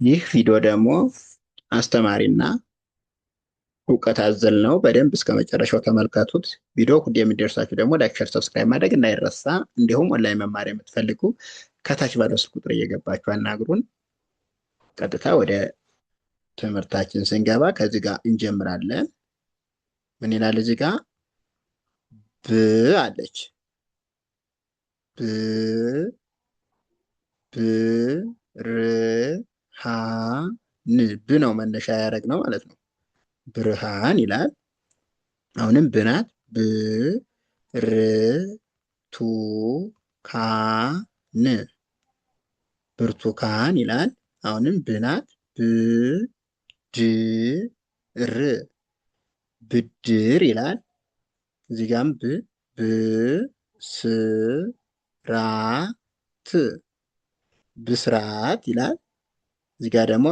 ይህ ቪዲዮ ደግሞ አስተማሪና እውቀት አዘል ነው። በደንብ እስከ መጨረሻው ተመልከቱት። ቪዲዮ ሁሌ የሚደርሳችሁ ደግሞ ላይክ፣ ሸር፣ ሰብስክራይብ ማድረግ እንዳይረሳ። እንዲሁም ኦንላይን መማር የምትፈልጉ ከታች ባለው ስልክ ቁጥር እየገባችሁ አናግሩን። ቀጥታ ወደ ትምህርታችን ስንገባ ከዚህ ጋር እንጀምራለን። ምን ይላል እዚህ ጋር? ብ አለች። ብ ብርሃን ብ ነው መነሻ ያደረግነው ማለት ነው። ብርሃን ይላል። አሁንም ብናት ብርቱካን ብርቱካን ይላል። አሁንም ብናት ብድር ብድር ይላል። እዚህ ጋም ብስራት ብስራት ይላል። እዚህ ጋር ደግሞ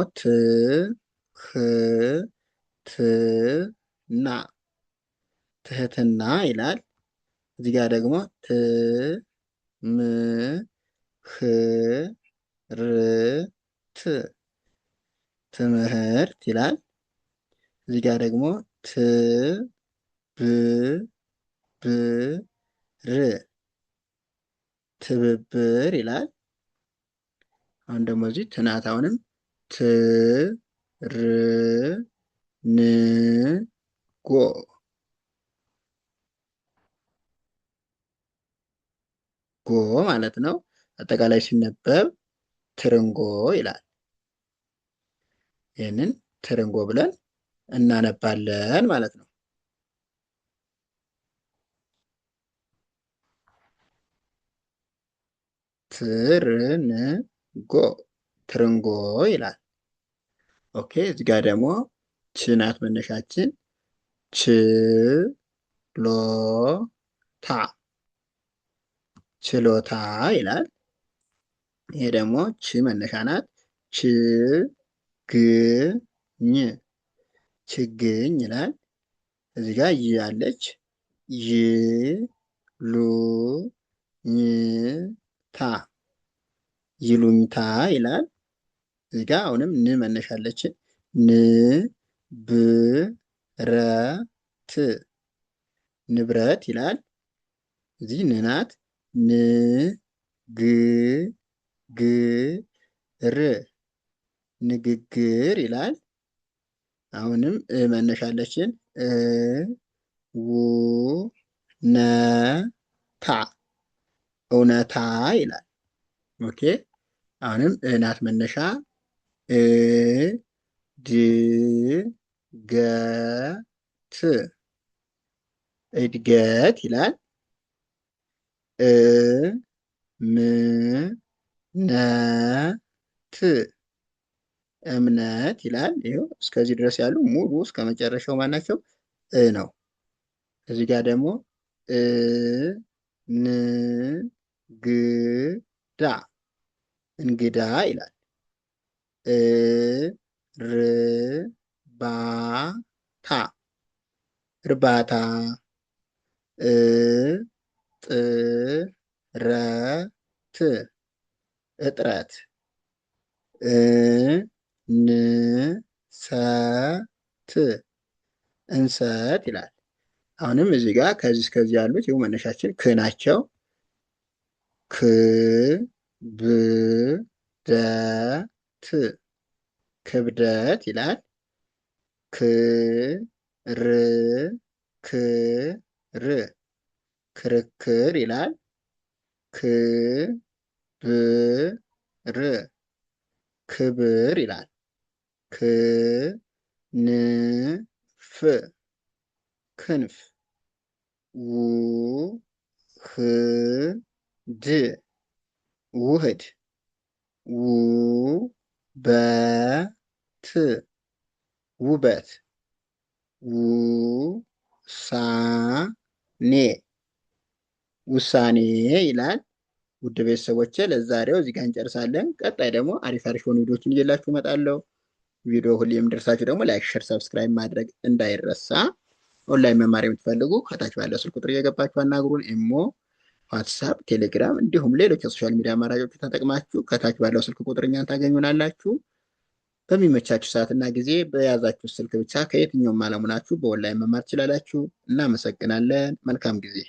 ትህትና ትህትና ይላል። እዚህ ጋር ደግሞ ትምህርት ይላል። እዚህ ጋር ደግሞ ትብብር ይላል። አሁን ደግሞ እዚህ ትናት አሁንም ትርንጎ ጎ ማለት ነው። አጠቃላይ ሲነበብ ትርንጎ ይላል። ይህንን ትርንጎ ብለን እናነባለን ማለት ነው። ትርንጎ ትርንጎ ይላል። ኦኬ እዚህ ጋር ደግሞ ችናት መነሻችን ችሎታ ችሎታ ይላል። ይሄ ደግሞ ች መነሻ ናት። ችግኝ ችግኝ ይላል። እዚህ ጋር ይ አለች። ይሉኝታ ይሉኝታ ይላል። እዚህ ጋር አሁንም ን መነሻ አለችን። ንብረት ንብረት ይላል። እዚህ ንናት ንግግር ንግግር ይላል። አሁንም መነሻ አለችን። እውነታ እውነታ ይላል። ኦኬ አሁንም እናት መነሻ እድገት እድገት ይላል። እምነት እምነት ይላል። ይኸው እስከዚህ ድረስ ያሉ ሙሉ እስከ መጨረሻው ማናቸው ነው። እዚህ ጋር ደግሞ እንግዳ እንግዳ ይላል። እርባታ እርባታ እጥረት እጥረት እንሰት እንሰት ይላል። አሁንም እዚህ ጋር ከዚህ እስከዚህ ያሉት ይኸው መነሻችን ክ ናቸው። ክብደት ክብደት ይላል። ክርክር ይላል። ክብር ይላል። ክንፍ ክንፍ ውህድ ውህድ ውበት ውበት ውሳኔ ውሳኔ ይላል። ውድ ቤተሰቦቼ ለዛሬው እዚህ ጋር እንጨርሳለን። ቀጣይ ደግሞ አሪፍ አሪፍ የሆኑ ቪዲዮዎችን እየላችሁ እመጣለሁ። ቪዲዮ ሁሌ የምደርሳችሁ ደግሞ ላይክ፣ ሸር፣ ሰብስክራይብ ማድረግ እንዳይረሳ። ኦንላይን መማር የምትፈልጉ ከታች ባለው ስልክ ቁጥር እየገባችሁ አናግሩን። ኢሞ፣ ዋትሳፕ፣ ቴሌግራም እንዲሁም ሌሎች የሶሻል ሚዲያ አማራጮች ተጠቅማችሁ ከታች ባለው ስልክ ቁጥር እኛን ታገኙናላችሁ። በሚመቻችሁ ሰዓትና ጊዜ በያዛችሁ ስልክ ብቻ ከየትኛውም ዓለም ሆናችሁ በኦንላይን መማር ትችላላችሁ። እናመሰግናለን። መልካም ጊዜ